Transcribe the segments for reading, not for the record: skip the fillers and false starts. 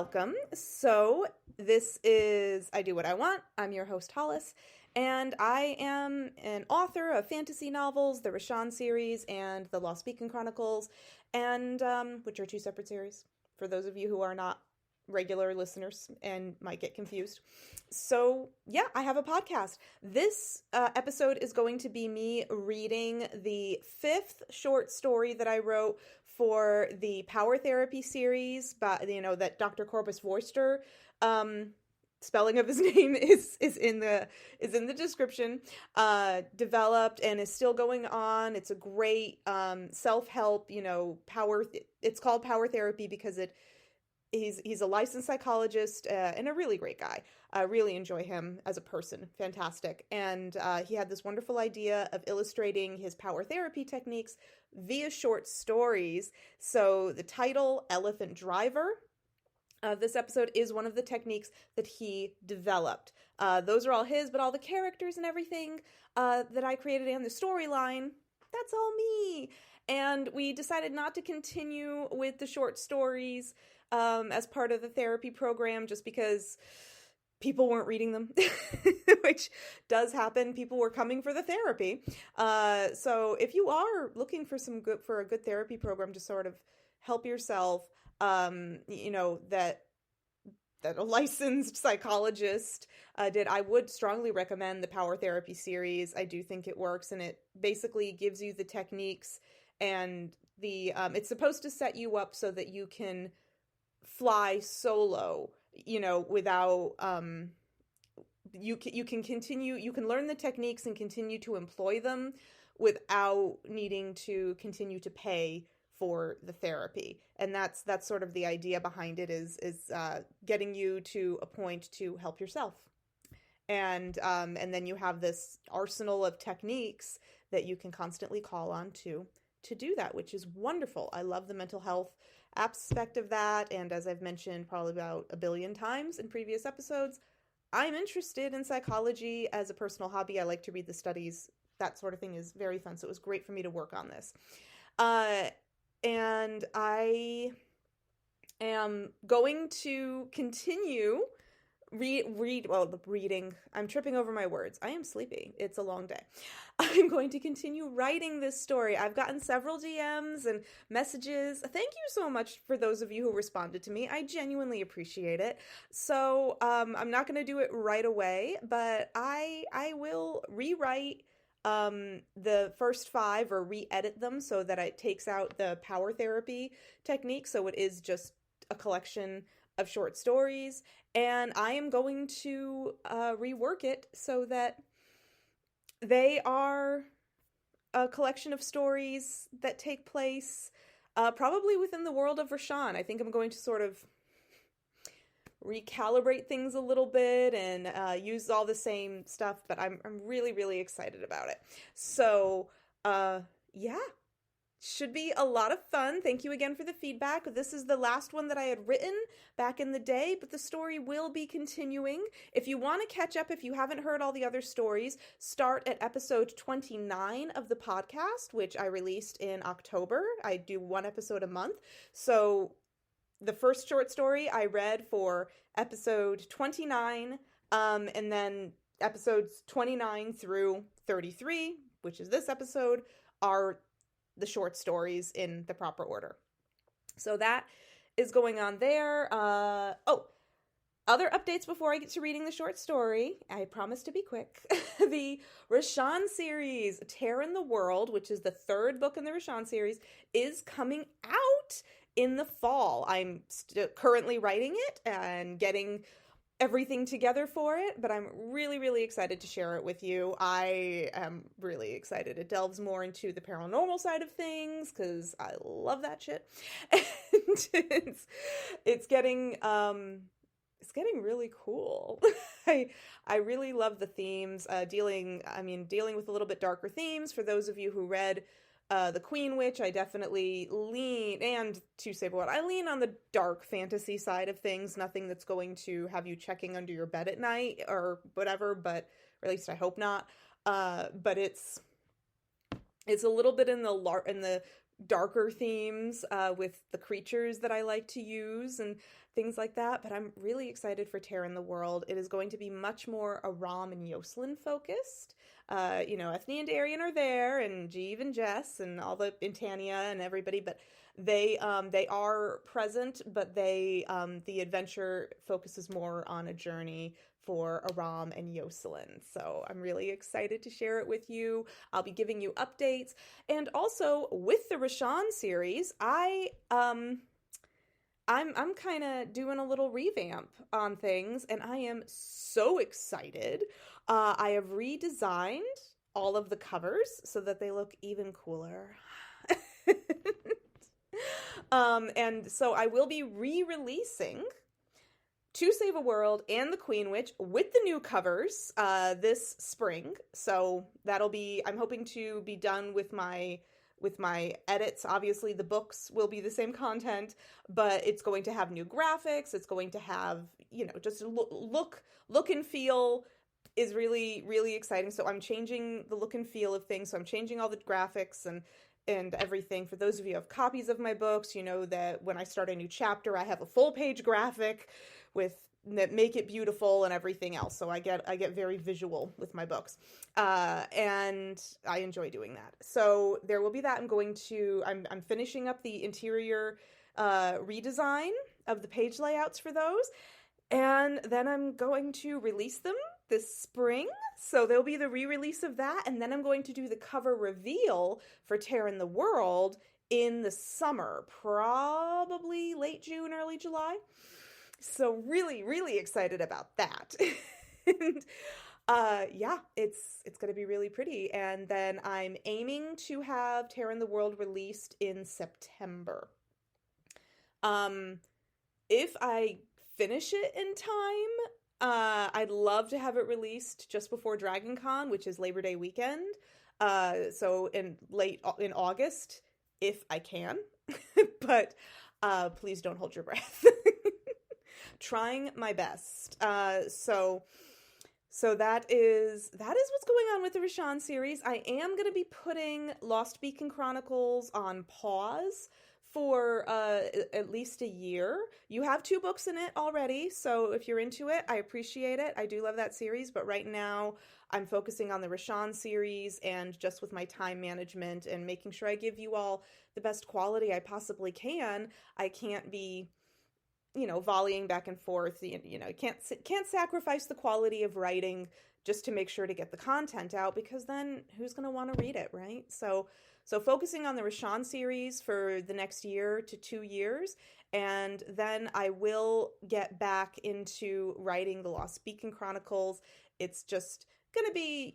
welcome. So this is I Do What I Want. I'm your host, Hollis, and I am an author of fantasy novels, the Rashan series and the Lost Beacon Chronicles, and which are two separate series for those of you who are not regular listeners and might get confused. So yeah, I have a podcast. This episode is going to be me reading the fifth short story that I wrote for the Power Therapy series, but that Dr. Kobus Vorster, spelling of his name is in the description. Developed and is still going on. It's a great self-help, power. It's called Power Therapy because he's a licensed psychologist and a really great guy. I really enjoy him as a person. Fantastic. And he had this wonderful idea of illustrating his power therapy techniques via short stories. So the title, Elephant Driver, this episode is one of the techniques that he developed. Those are all his, but all the characters and everything that I created and the storyline, that's all me. And we decided not to continue with the short stories as part of the therapy program just because people weren't reading them, which does happen. People were coming for the therapy. So if you are looking for a good therapy program to sort of help yourself, that a licensed psychologist did, I would strongly recommend the Power Therapy series. I do think it works, and it basically gives you the techniques and it's supposed to set you up so that you can fly solo, without, you can learn the techniques and continue to employ them without needing to continue to pay for the therapy. And that's sort of the idea behind it is getting you to a point to help yourself. And then you have this arsenal of techniques that you can constantly call on to do that, which is wonderful. I love the mental health aspect of that. And as I've mentioned probably about a billion times in previous episodes, I'm interested in psychology as a personal hobby. I like to read the studies. That sort of thing is very fun. So it was great for me to work on this. And I am going to continue reading. I'm tripping over my words. I am sleepy. It's a long day. I'm going to continue writing this story. I've gotten several DMs and messages. Thank you so much for those of you who responded to me. I genuinely appreciate it. So I'm not going to do it right away, but I will rewrite the first 5 or re-edit them so that it takes out the power therapy technique. So it is just a collection of short stories, and I am going to rework it so that they are a collection of stories that take place probably within the world of Rashan. I think I'm going to sort of recalibrate things a little bit and use all the same stuff, but I'm really, really excited about it. So, yeah. Should be a lot of fun. Thank you again for the feedback. This is the last one that I had written back in the day, but the story will be continuing. If you want to catch up, if you haven't heard all the other stories, start at episode 29 of the podcast, which I released in October. I do 1 episode a month. So the first short story I read for episode 29, and then episodes 29 through 33, which is this episode, are the short stories in the proper order. So that is going on there. Other updates before I get to reading the short story. I promise to be quick. The Rashan series, Tear in the World, which is the 3rd book in the Rashan series, is coming out in the fall. I'm currently writing it and getting everything together for it, but I'm really, really excited to share it with you. I am really excited. It delves more into the paranormal side of things because I love that shit. And it's getting really cool. I really love the themes, dealing with a little bit darker themes. For those of you who read The Queen Witch, I definitely lean on the dark fantasy side of things. Nothing that's going to have you checking under your bed at night or whatever, or at least I hope not. But it's a little bit in the darker themes with the creatures that I like to use and things like that. But I'm really excited for Terror in the World. It is going to be much more Aram and Yoselin focused. Ethne and Darian are there, and Jeeve and Jess, and all the Intania and everybody, but they are present, but the adventure focuses more on a journey for Aram and Yoselin. So I'm really excited to share it with you. I'll be giving you updates, and also with the Rashawn series, I'm kind of doing a little revamp on things, and I am so excited. I have redesigned all of the covers so that they look even cooler. And so I will be re-releasing To Save a World and The Queen Witch with the new covers this spring. So I'm hoping to be done with my edits. Obviously the books will be the same content, but it's going to have new graphics. It's going to have, just look and feel is really, really exciting. So I'm changing the look and feel of things. So I'm changing all the graphics and everything. For those of you who have copies of my books, you know that when I start a new chapter, I have a full page graphic that make it beautiful and everything else. So I get very visual with my books. And I enjoy doing that. So there will be that. I'm finishing up the interior redesign of the page layouts for those. And then I'm going to release them this spring. So there'll be the re-release of that. And then I'm going to do the cover reveal for Terror in the World in the summer, probably late June, early July. So really, really excited about that. And it's going to be really pretty. And then I'm aiming to have Terror in the World released in September. If I finish it in time, I'd love to have it released just before Dragon Con, which is Labor Day weekend. So in August, if I can. But please don't hold your breath. Trying my best. So that is what's going on with the Rashawn series. I am going to be putting Lost Beacon Chronicles on pause for at least a year. You have 2 books in it already, so if you're into it, I appreciate it. I do love that series, but right now I'm focusing on the Rashawn series, and just with my time management and making sure I give you all the best quality I possibly can, I can't be volleying back and forth. Can't sacrifice the quality of writing just to make sure to get the content out, because then who's going to want to read it, right? So focusing on the Rashawn series for the next year to 2 years, and then I will get back into writing the Lost Beacon Chronicles. It's just going to be,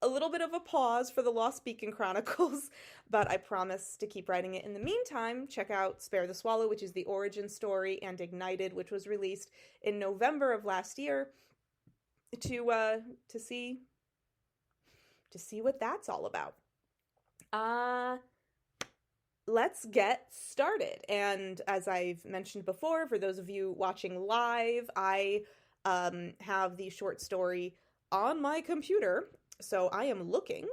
a little bit of a pause for the Lost Beacon Chronicles, but I promise to keep writing it. In the meantime, check out Spare the Swallow, which is the origin story, and Ignited, which was released in November of last year, to see what that's all about. Let's get started. And as I've mentioned before, for those of you watching live, I have the short story on my computer. So I am looking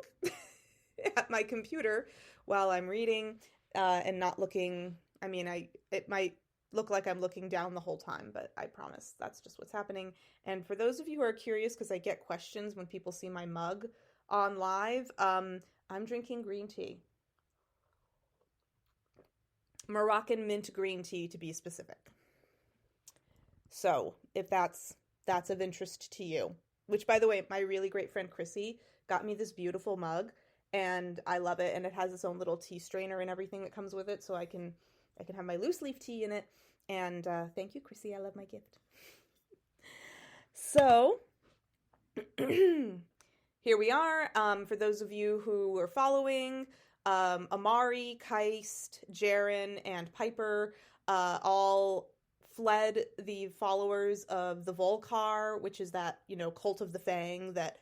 at my computer while I'm reading and not looking. I mean, it might look like I'm looking down the whole time, but I promise that's just what's happening. And for those of you who are curious, because I get questions when people see my mug on live, I'm drinking green tea. Moroccan mint green tea, to be specific. So if that's of interest to you. Which, by the way, my really great friend Chrissy got me this beautiful mug, and I love it. And it has its own little tea strainer and everything that comes with it, so I can have my loose leaf tea in it. And thank you, Chrissy. I love my gift. So here we are. For those of you who are following, Amari, Keist, Jaren, and Piper all fled the followers of the Volcar, which is that, cult of the Fang that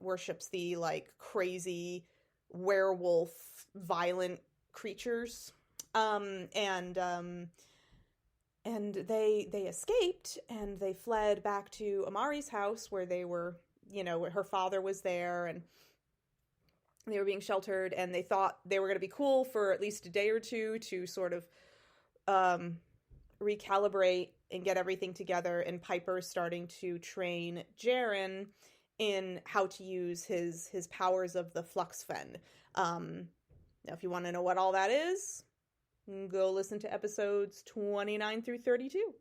worships the, crazy werewolf violent creatures. And they escaped, and they fled back to Amari's house, where they were, where her father was there, They were being sheltered, and they thought they were going to be cool for at least a day or two to sort of recalibrate and get everything together. And Piper's starting to train Jaren in how to use his powers of the Flux Fen. Now, if you want to know what all that is, go listen to episodes 29 through 32.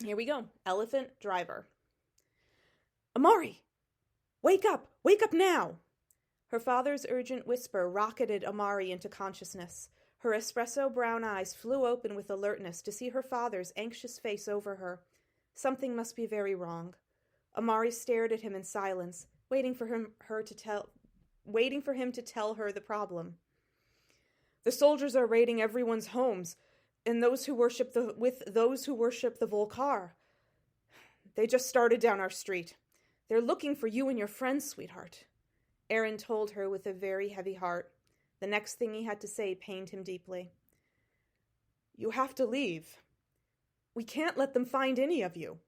Here we go. Elephant Driver. Amari! Wake up! Wake up now! Her father's urgent whisper rocketed Amari into consciousness. Her espresso brown eyes flew open with alertness to see her father's anxious face over her. Something must be very wrong. Amari stared at him in silence, waiting for him to tell her the problem. The soldiers are raiding everyone's homes, and those who worship the Volkar. They just started down our street. They're looking for you and your friends, sweetheart. Aaron told her with a very heavy heart. The next thing he had to say pained him deeply. You have to leave. We can't let them find any of you.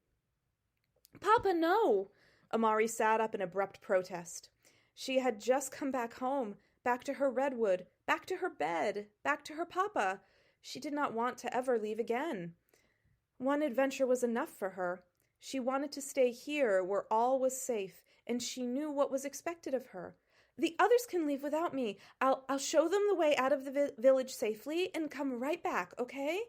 Papa, no! Amari sat up in abrupt protest. She had just come back home, back to her redwood, back to her bed, back to her papa. She did not want to ever leave again. One adventure was enough for her. She wanted to stay here where all was safe, and she knew what was expected of her. The others can leave without me. I'll show them the way out of the village safely and come right back, okay?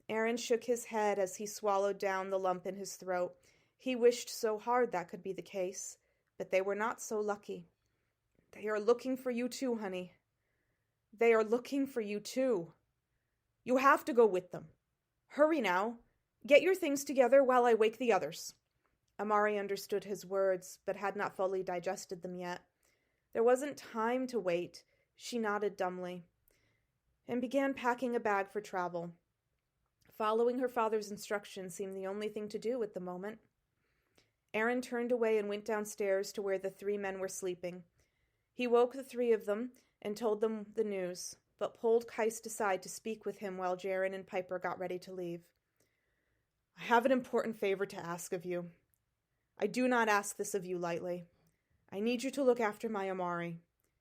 Aaron shook his head as he swallowed down the lump in his throat. He wished so hard that could be the case, but they were not so lucky. They are looking for you too, honey. They are looking for you too. You have to go with them. Hurry now. Get your things together while I wake the others. Amari understood his words, but had not fully digested them yet. There wasn't time to wait. She nodded dumbly and began packing a bag for travel. Following her father's instructions seemed the only thing to do at the moment. Aaron turned away and went downstairs to where the three men were sleeping. He woke the three of them and told them the news, but pulled Keist aside to speak with him while Jaren and Piper got ready to leave. I have an important favor to ask of you. I do not ask this of you lightly. I need you to look after my Amari.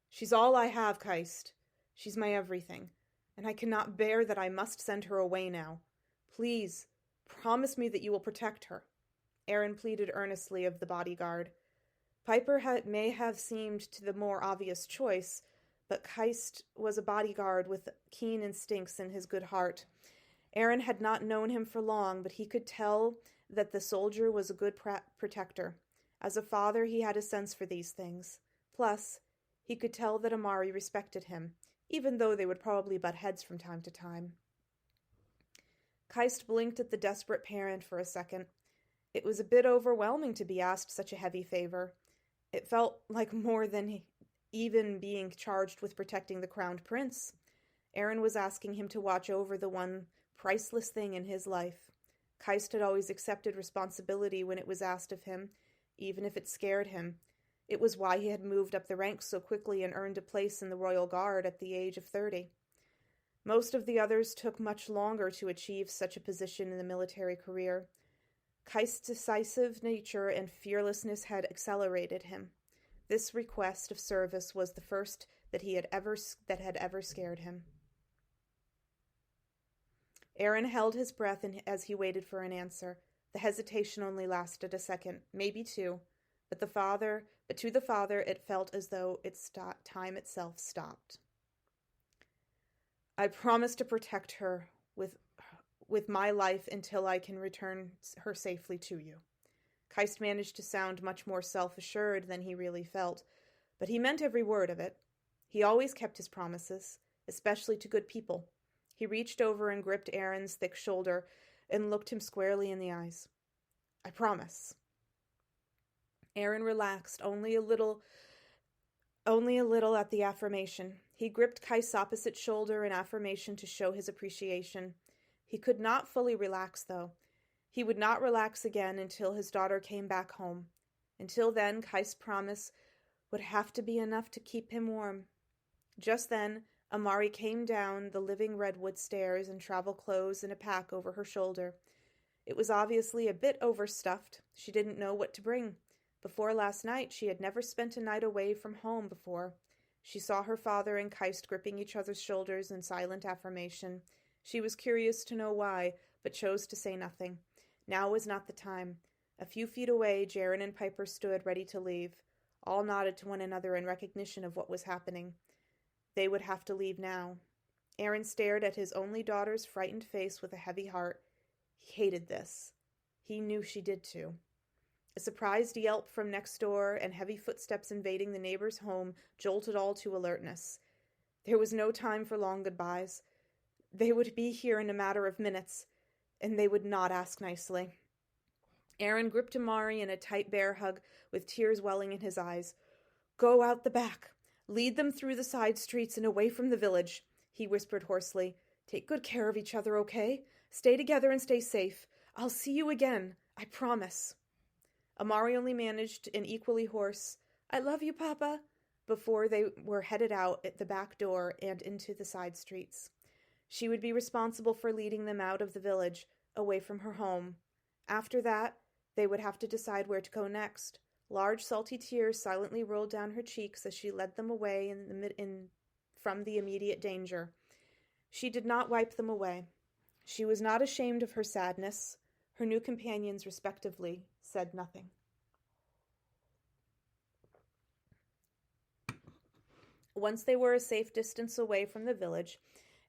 She's all I have, Keist. She's my everything, and I cannot bear that I must send her away now. Please, promise me that you will protect her. Aaron pleaded earnestly of the bodyguard. Piper may have seemed to the more obvious choice, but Keist was a bodyguard with keen instincts in his good heart. Aaron had not known him for long, but he could tell that the soldier was a good protector. As a father, he had a sense for these things. Plus, he could tell that Amari respected him, even though they would probably butt heads from time to time. Keist blinked at the desperate parent for a second. It was a bit overwhelming to be asked such a heavy favor. It felt like more than even being charged with protecting the crowned prince. Aaron was asking him to watch over the one priceless thing in his life. Keist had always accepted responsibility when it was asked of him, even if it scared him. It was why he had moved up the ranks so quickly and earned a place in the Royal Guard at the age of 30. Most of the others took much longer to achieve such a position in the military career. Keist's decisive nature and fearlessness had accelerated him. This request of service was the first that had ever scared him. Aaron held his breath as he waited for an answer. The hesitation only lasted a second, maybe two, but to the father it felt as though time itself stopped. I promise to protect her with my life until I can return her safely to you. Keist managed to sound much more self-assured than he really felt, but he meant every word of it. He always kept his promises, especially to good people. He reached over and gripped Aaron's thick shoulder and looked him squarely in the eyes. I promise. Aaron relaxed only a little at the affirmation. He gripped Keist's opposite shoulder in affirmation to show his appreciation. He could not fully relax, though. He would not relax again until his daughter came back home. Until then, Keist's promise would have to be enough to keep him warm. Just then, Amari came down the living redwood stairs in travel clothes and a pack over her shoulder. It was obviously a bit overstuffed. She didn't know what to bring. Before last night, she had never spent a night away from home before. She saw her father and Keist gripping each other's shoulders in silent affirmation. She was curious to know why, but chose to say nothing. Now was not the time. A few feet away, Jaren and Piper stood ready to leave. All nodded to one another in recognition of what was happening. They would have to leave now. Aaron stared at his only daughter's frightened face with a heavy heart. He hated this. He knew she did too. A surprised yelp from next door and heavy footsteps invading the neighbor's home jolted all to alertness. There was no time for long goodbyes. They would be here in a matter of minutes, and they would not ask nicely. Aaron gripped Amari in a tight bear hug with tears welling in his eyes. "Go out the back. Lead them through the side streets and away from the village," he whispered hoarsely. "Take good care of each other, okay? Stay together and stay safe. I'll see you again. I promise." Amari only managed an equally hoarse, "I love you, Papa," before they were headed out at the back door and into the side streets. She would be responsible for leading them out of the village, away from her home. After that, they would have to decide where to go next. Large, salty tears silently rolled down her cheeks as she led them away from the immediate danger. She did not wipe them away. She was not ashamed of her sadness. Her new companions, respectively, said nothing. Once they were a safe distance away from the village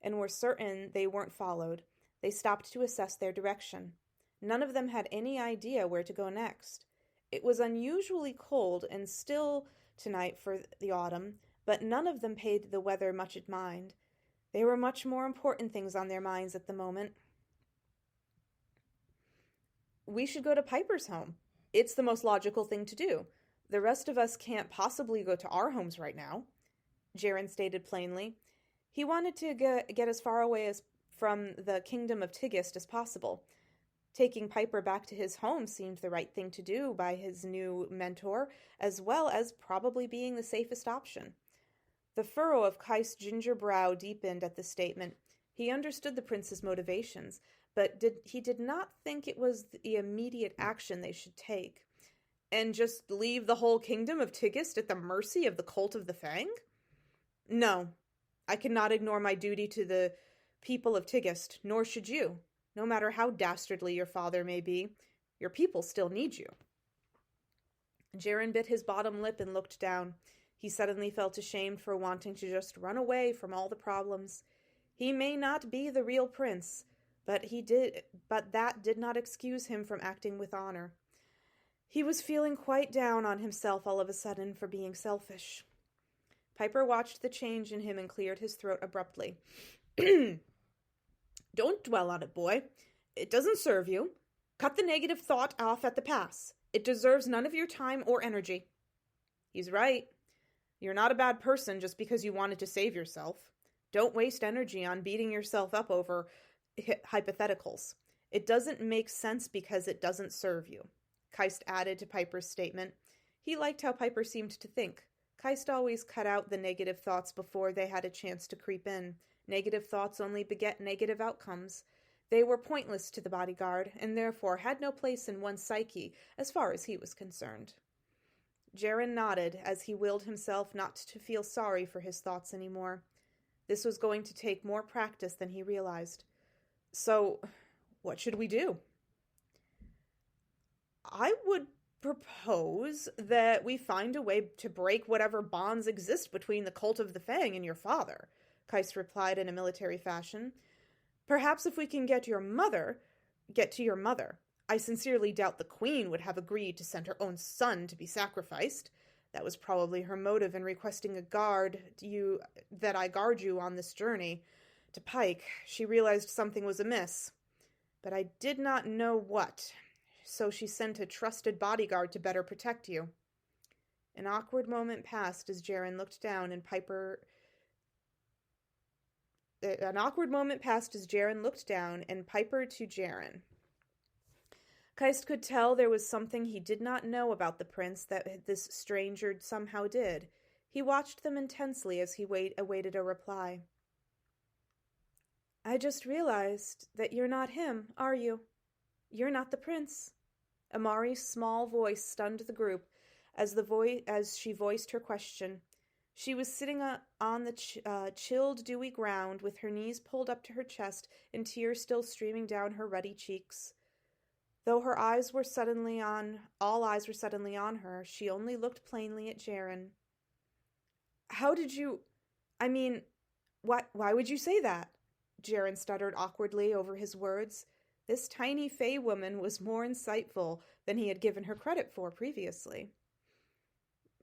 and were certain they weren't followed, they stopped to assess their direction. None of them had any idea where to go next. It was unusually cold and still tonight for the autumn, but none of them paid the weather much mind. There were much more important things on their minds at the moment. "We should go to Piper's home. It's the most logical thing to do. The rest of us can't possibly go to our homes right now," Jaren stated plainly. He wanted to get as far away from the kingdom of Tigist as possible. Taking Piper back to his home seemed the right thing to do by his new mentor, as well as probably being the safest option. The furrow of Keist's ginger brow deepened at the statement. He understood the prince's motivations, but he did not think it was the immediate action they should take. And just leave the whole kingdom of Tigist at the mercy of the cult of the Fang? No, I cannot ignore my duty to the people of Tigist, nor should you. No matter how dastardly your father may be, your people still need you. Jaren bit his bottom lip and looked down. He suddenly felt ashamed for wanting to just run away from all the problems. He may not be the real prince, but that did not excuse him from acting with honor. He was feeling quite down on himself all of a sudden for being selfish. Piper watched the change in him and cleared his throat abruptly. "Don't dwell on it, boy. It doesn't serve you. Cut the negative thought off at the pass. It deserves none of your time or energy." He's right. You're not a bad person just because you wanted to save yourself. Don't waste energy on beating yourself up over hypotheticals. It doesn't make sense because it doesn't serve you, Keist added to Piper's statement. He liked how Piper seemed to think. Keist always cut out the negative thoughts before they had a chance to creep in. Negative thoughts only beget negative outcomes. They were pointless to the bodyguard, and therefore had no place in one's psyche as far as he was concerned. Jaren nodded as he willed himself not to feel sorry for his thoughts anymore. This was going to take more practice than he realized. "So, what should we do?" "I would propose that we find a way to break whatever bonds exist between the cult of the Fang and your father," Keist replied in a military fashion. "Perhaps if we can get to your mother. I sincerely doubt the queen would have agreed to send her own son to be sacrificed. That was probably her motive in requesting that I guard you on this journey to Pike. She realized something was amiss, but I did not know what, so she sent a trusted bodyguard to better protect you." An awkward moment passed as Jaren looked down and Piper to Jaren. Keist could tell there was something he did not know about the prince that this stranger somehow did. He watched them intensely as he awaited a reply. "I just realized that you're not him, are you? You're not the prince." Amari's small voice stunned the group, as she voiced her question. She was sitting on the chilled, dewy ground with her knees pulled up to her chest and tears still streaming down her ruddy cheeks. Though all eyes were suddenly on her, she only looked plainly at Jaren. How did you... I mean, why would you say that? Jaren stuttered awkwardly over his words. This tiny Fey woman was more insightful than he had given her credit for previously.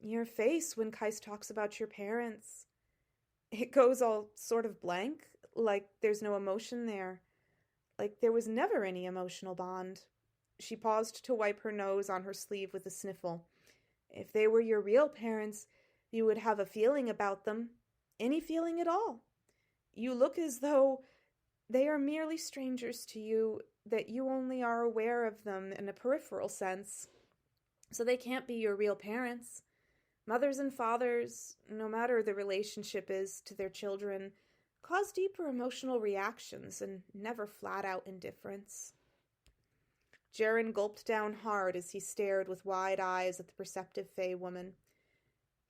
Your face when Kais talks about your parents. It goes all sort of blank, like there's no emotion there. Like there was never any emotional bond. She paused to wipe her nose on her sleeve with a sniffle. If they were your real parents, you would have a feeling about them. Any feeling at all. You look as though they are merely strangers to you, that you only are aware of them in a peripheral sense. So they can't be your real parents. Mothers and fathers, no matter the relationship is to their children, cause deeper emotional reactions and never flat-out indifference. Jaren gulped down hard as he stared with wide eyes at the perceptive Fey woman.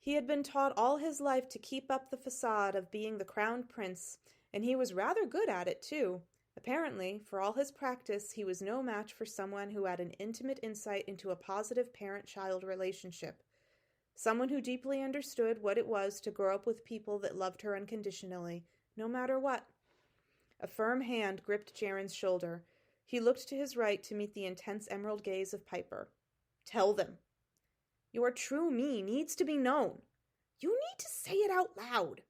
He had been taught all his life to keep up the facade of being the crowned prince, and he was rather good at it, too. Apparently, for all his practice, he was no match for someone who had an intimate insight into a positive parent-child relationship. Someone who deeply understood what it was to grow up with people that loved her unconditionally, no matter what. A firm hand gripped Jaren's shoulder. He looked to his right to meet the intense emerald gaze of Piper. Tell them. Your true me needs to be known. You need to say it out loud.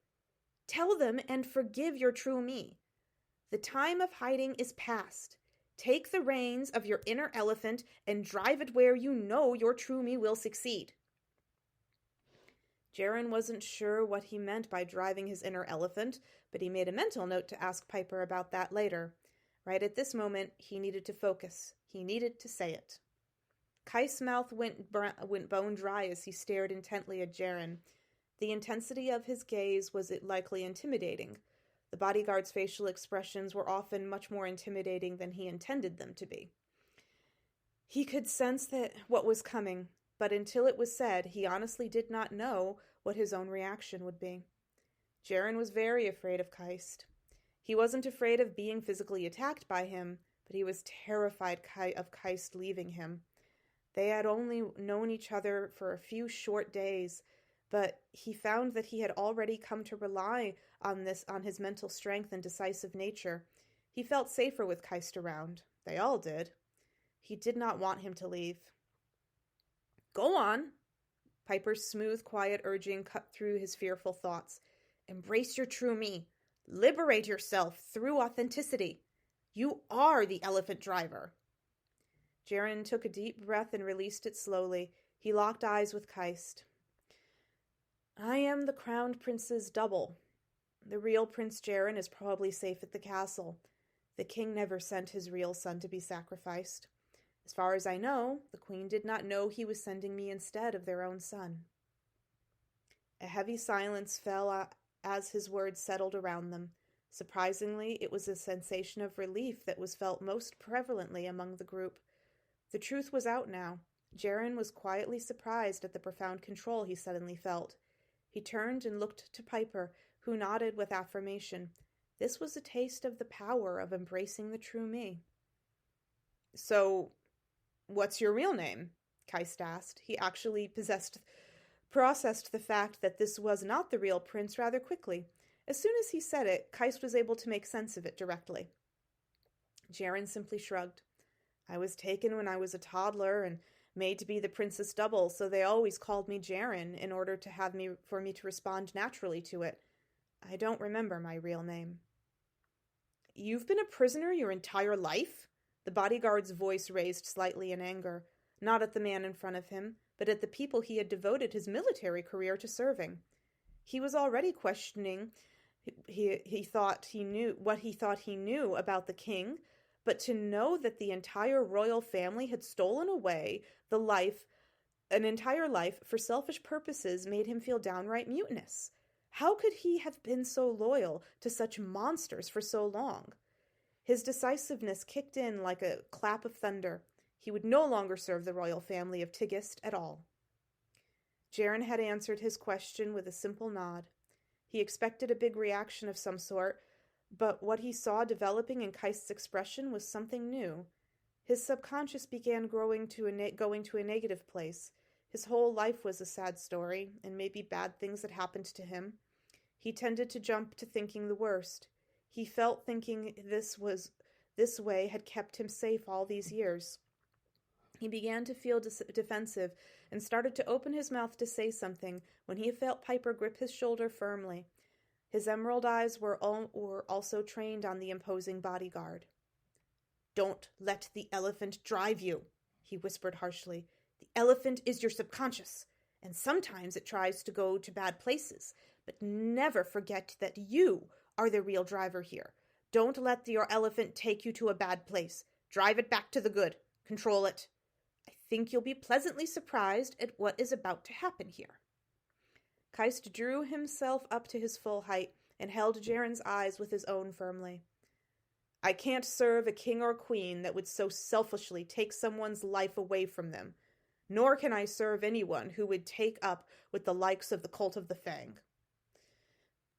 Tell them and forgive your true me. The time of hiding is past. Take the reins of your inner elephant and drive it where you know your true me will succeed. Jaren wasn't sure what he meant by driving his inner elephant, but he made a mental note to ask Piper about that later. Right at this moment, he needed to focus. He needed to say it. Kais' mouth went bone dry as he stared intently at Jaren. The intensity of his gaze was likely intimidating. The bodyguard's facial expressions were often much more intimidating than he intended them to be. He could sense what was coming, but until it was said, he honestly did not know what his own reaction would be. Jaren was very afraid of Kais. He wasn't afraid of being physically attacked by him, but he was terrified of Kais leaving him. They had only known each other for a few short days, but he found that he had already come to rely on his mental strength and decisive nature. He felt safer with Kais around. They all did. He did not want him to leave. Go on. Piper's smooth, quiet urging cut through his fearful thoughts. Embrace your true me. Liberate yourself through authenticity. You are the elephant driver. Jaren took a deep breath and released it slowly. He locked eyes with Kais. I am the crowned prince's double. The real Prince Jaren is probably safe at the castle. The king never sent his real son to be sacrificed. As far as I know, the queen did not know he was sending me instead of their own son. A heavy silence fell as his words settled around them. Surprisingly, it was a sensation of relief that was felt most prevalently among the group. The truth was out now. Jaren was quietly surprised at the profound control he suddenly felt. He turned and looked to Piper, who nodded with affirmation. This was a taste of the power of embracing the true me. So, what's your real name? Kais asked. He actually processed the fact that this was not the real prince rather quickly. As soon as he said it, Kais was able to make sense of it directly. Jaren simply shrugged. I was taken when I was a toddler and made to be the princess double, so they always called me Jaren in order for me to respond naturally to it. I don't remember my real name. You've been a prisoner your entire life? The bodyguard's voice raised slightly in anger, not at the man in front of him, but at the people he had devoted his military career to serving. He was already questioning he thought he knew about the king, but to know that the entire royal family had stolen away an entire life for selfish purposes made him feel downright mutinous. How could he have been so loyal to such monsters for so long? His decisiveness kicked in like a clap of thunder. He would no longer serve the royal family of Tigist at all. Jaren had answered his question with a simple nod. He expected a big reaction of some sort, but what he saw developing in Keist's expression was something new. His subconscious began going to a negative place. His whole life was a sad story, and maybe bad things had happened to him. He tended to jump to thinking the worst. He felt thinking this way had kept him safe all these years. He began to feel defensive and started to open his mouth to say something when he felt Piper grip his shoulder firmly. His emerald eyes were also trained on the imposing bodyguard. "Don't let the elephant drive you," he whispered harshly. "The elephant is your subconscious, and sometimes it tries to go to bad places, but never forget that you are the real driver here. Don't let your elephant take you to a bad place. Drive it back to the good. Control it. I think you'll be pleasantly surprised at what is about to happen here." Keist drew himself up to his full height and held Jaren's eyes with his own firmly. "I can't serve a king or queen that would so selfishly take someone's life away from them, nor can I serve anyone who would take up with the likes of the Cult of the Fang.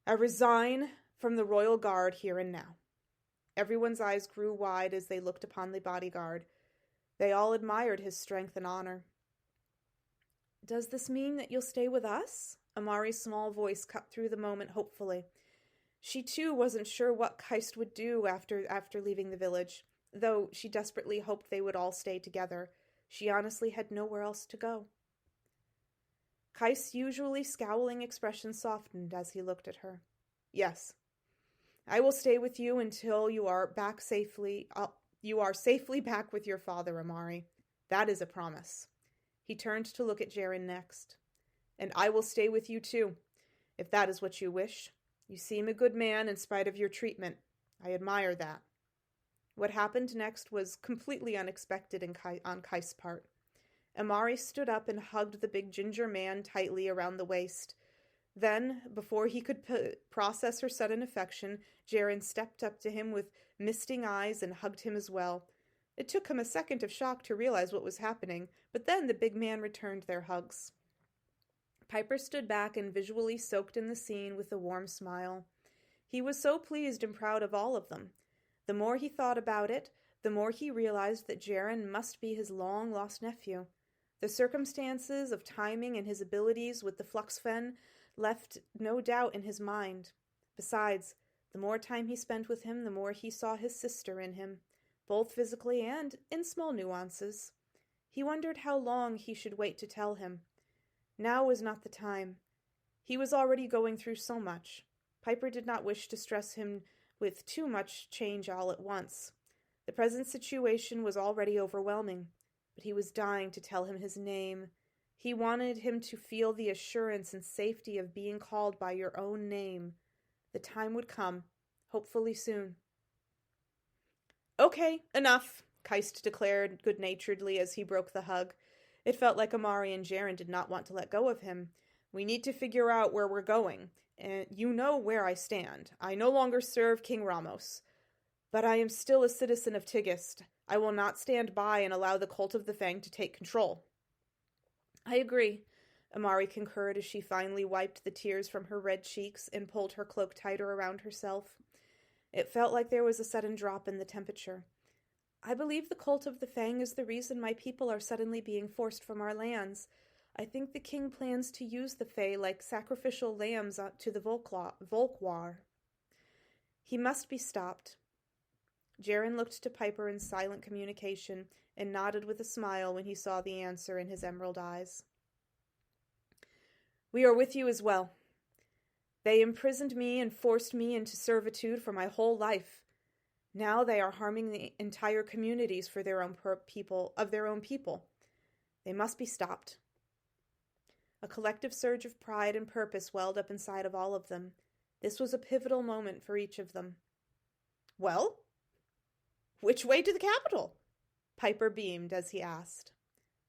I resign from the royal guard here and now." Everyone's eyes grew wide as they looked upon the bodyguard. They all admired his strength and honor. "Does this mean that you'll stay with us?" Amari's small voice cut through the moment hopefully. She too wasn't sure what Keist would do after leaving the village, though she desperately hoped they would all stay together. She honestly had nowhere else to go. Keist's usually scowling expression softened as he looked at her. "Yes. I will stay with you until you are safely back with your father, Amari. That is a promise." He turned to look at Jaren next. "And I will stay with you too, if that is what you wish. You seem a good man in spite of your treatment. I admire that." What happened next was completely unexpected on Keist's part. Amari stood up and hugged the big ginger man tightly around the waist. Then, before he could process her sudden affection, Jaren stepped up to him with misting eyes and hugged him as well. It took him a second of shock to realize what was happening, but then the big man returned their hugs. Piper stood back and visually soaked in the scene with a warm smile. He was so pleased and proud of all of them. The more he thought about it, the more he realized that Jaren must be his long-lost nephew. The circumstances of timing and his abilities with the Fluxfen left no doubt in his mind. Besides, the more time he spent with him, the more he saw his sister in him, both physically and in small nuances. He wondered how long he should wait to tell him. Now was not the time. He was already going through so much. Piper did not wish to stress him with too much change all at once. The present situation was already overwhelming, but he was dying to tell him his name. He wanted him to feel the assurance and safety of being called by your own name. The time would come, hopefully soon. "Okay, enough," Keist declared good-naturedly as he broke the hug. It felt like Amari and Jaren did not want to let go of him. "We need to figure out where we're going, and you know where I stand. I no longer serve King Ramos, but I am still a citizen of Tigist. I will not stand by and allow the Cult of the Fang to take control." "I agree," Amari concurred as she finally wiped the tears from her red cheeks and pulled her cloak tighter around herself. It felt like there was a sudden drop in the temperature. "I believe the Cult of the Fang is the reason my people are suddenly being forced from our lands. I think the king plans to use the Fae like sacrificial lambs to the Volkwar. He must be stopped." Jaren looked to Piper in silent communication and nodded with a smile when he saw the answer in his emerald eyes. "We are with you as well. They imprisoned me and forced me into servitude for my whole life. Now they are harming the entire communities for their own people. They must be stopped." A collective surge of pride and purpose welled up inside of all of them. This was a pivotal moment for each of them. "Well, which way to the capital?" Piper beamed as he asked.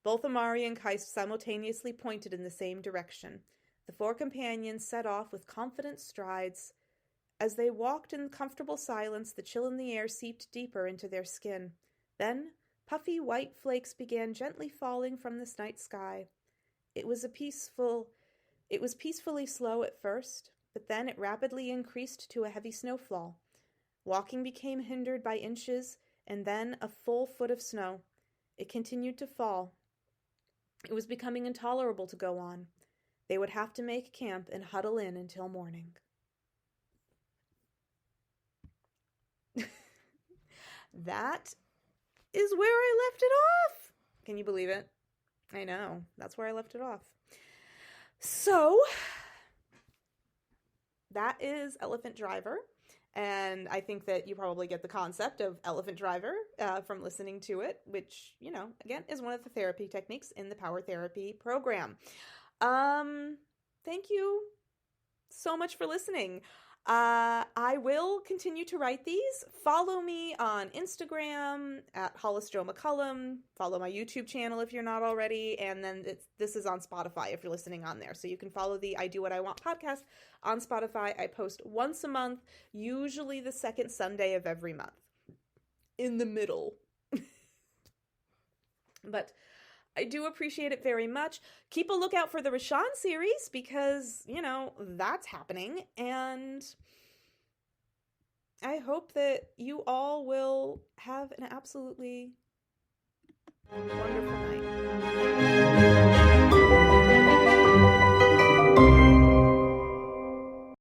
Both Amari and Keist simultaneously pointed in the same direction. The four companions set off with confident strides. As they walked in comfortable silence, the chill in the air seeped deeper into their skin. Then, puffy white flakes began gently falling from the night sky. It was peacefully slow at first, but then it rapidly increased to a heavy snowfall. Walking became hindered by inches, and then a full foot of snow. It continued to fall. It was becoming intolerable to go on. They would have to make camp and huddle in until morning. That is where I left it off. Can you believe it? I know. That's where I left it off. So, that is Elephant Driver. And I think that you probably get the concept of Elephant Driver from listening to it, which, again, is one of the therapy techniques in the Power Therapy program. Thank you so much for listening. I will continue to write these. Follow me on Instagram at Hollis Jo McCullum. Follow my YouTube channel if you're not already. And then this is on Spotify if you're listening on there. So you can follow the I Do What I Want podcast on Spotify. I post once a month, usually the second Sunday of every month. In the middle. But I do appreciate it very much. Keep a lookout for the Rashawn series because, that's happening. And I hope that you all will have an absolutely wonderful night.